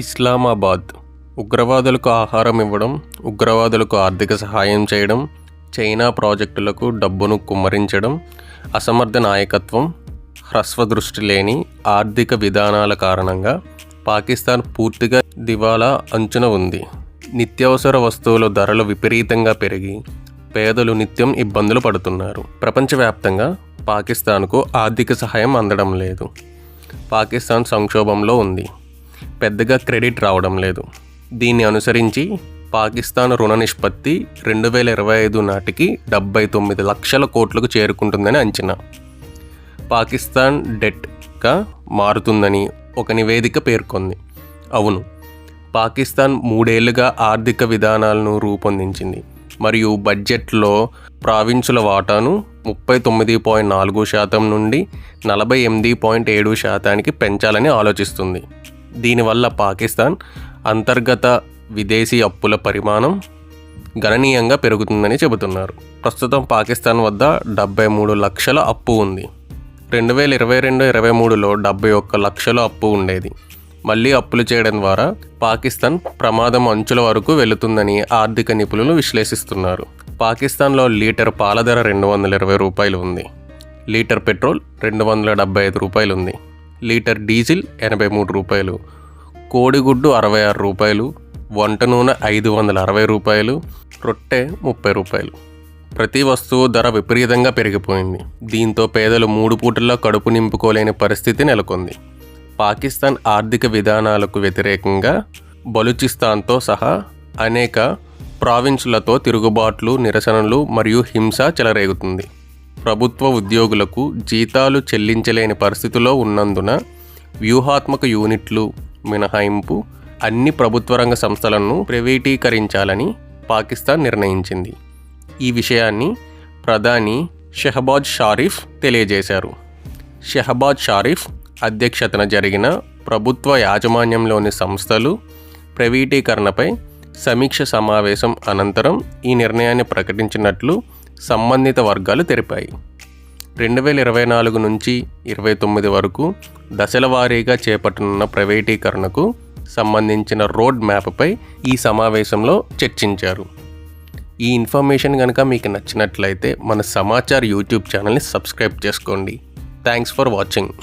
ఇస్లామాబాద్ ఉగ్రవాదులకు ఆహారం ఇవ్వడం, ఉగ్రవాదులకు ఆర్థిక సహాయం చేయడం, చైనా ప్రాజెక్టులకు డబ్బును కుమ్మరించడం, అసమర్థ నాయకత్వం, హ్రస్వదృష్టి లేని ఆర్థిక విధానాల కారణంగా పాకిస్తాన్ పూర్తిగా దివాలా అంచున ఉంది. నిత్యావసర వస్తువుల ధరలు విపరీతంగా పెరిగి పేదలు నిత్యం ఇబ్బందులు పడుతున్నారు. ప్రపంచవ్యాప్తంగా పాకిస్తాన్కు ఆర్థిక సహాయం అందడం లేదు. పాకిస్తాన్ సంక్షోభంలో ఉంది. పెద్దగా క్రెడిట్ రావడం లేదు. దీన్ని అనుసరించి పాకిస్తాన్ రుణ నిష్పత్తి 2025 నాటికి 79 లక్షల కోట్లకు చేరుకుంటుందని అంచనా. పాకిస్తాన్ డెట్గా మారుతుందని ఒక నివేదిక పేర్కొంది. అవును, పాకిస్తాన్ 3 ఏళ్లుగా ఆర్థిక విధానాలను రూపొందించింది మరియు బడ్జెట్లో ప్రావిన్సుల వాటాను 39.4% నుండి 48.7% పెంచాలని ఆలోచిస్తుంది. దీనివల్ల పాకిస్తాన్ అంతర్గత విదేశీ అప్పుల పరిమాణం గణనీయంగా పెరుగుతుందని చెబుతున్నారు. ప్రస్తుతం పాకిస్తాన్ వద్ద 73 లక్షల అప్పు ఉంది. 2022-23లో 71 లక్షల అప్పు ఉండేది. మళ్ళీ అప్పులు చేయడం ద్వారా పాకిస్తాన్ ప్రమాదం అంచుల వరకు వెళుతుందని ఆర్థిక నిపుణులు విశ్లేషిస్తున్నారు. పాకిస్తాన్లో లీటర్ పాల ధర 220 రూపాయలు ఉంది. లీటర్ పెట్రోల్ 275 రూపాయలు ఉంది. లీటర్ డీజిల్ 83 రూపాయలు, కోడిగుడ్డు 66 రూపాయలు, వంట నూనె 560 రూపాయలు, రొట్టె 30 రూపాయలు. ప్రతి వస్తువు ధర విపరీతంగా పెరిగిపోయింది. దీంతో పేదలు 3 పూటల్లో కడుపు నింపుకోలేని పరిస్థితి నెలకొంది. పాకిస్తాన్ ఆర్థిక విధానాలకు వ్యతిరేకంగా బలూచిస్తాన్తో సహా అనేక ప్రావిన్సులతో తిరుగుబాట్లు, నిరసనలు మరియు హింస చెలరేగుతుంది. ప్రభుత్వ ఉద్యోగులకు జీతాలు చెల్లించలేని పరిస్థితిలో ఉన్నందున వ్యూహాత్మక యూనిట్లు మినహాయింపు అన్ని ప్రభుత్వ రంగ సంస్థలను ప్రైవేటీకరించాలని పాకిస్తాన్ నిర్ణయించింది. ఈ విషయాన్ని ప్రధాని షెహబాజ్ షరీఫ్ తెలియజేశారు. షెహబాజ్ షరీఫ్ అధ్యక్షతన జరిగిన ప్రభుత్వ యాజమాన్యంలోని సంస్థలు ప్రైవేటీకరణపై సమీక్ష సమావేశం అనంతరం ఈ నిర్ణయాన్ని ప్రకటించినట్లు సంబంధిత వర్గాలు తెలిపాయి. 2024 నుంచి 29 వరకు దశల వారీగా చేపట్టనున్న ప్రైవేటీకరణకు సంబంధించిన రోడ్ మ్యాప్పై ఈ సమావేశంలో చర్చించారు. ఈ ఇన్ఫర్మేషన్ కనుక మీకు నచ్చినట్లయితే మన సమాచార్ యూట్యూబ్ ఛానల్ని సబ్స్క్రైబ్ చేసుకోండి. Thanks for watching.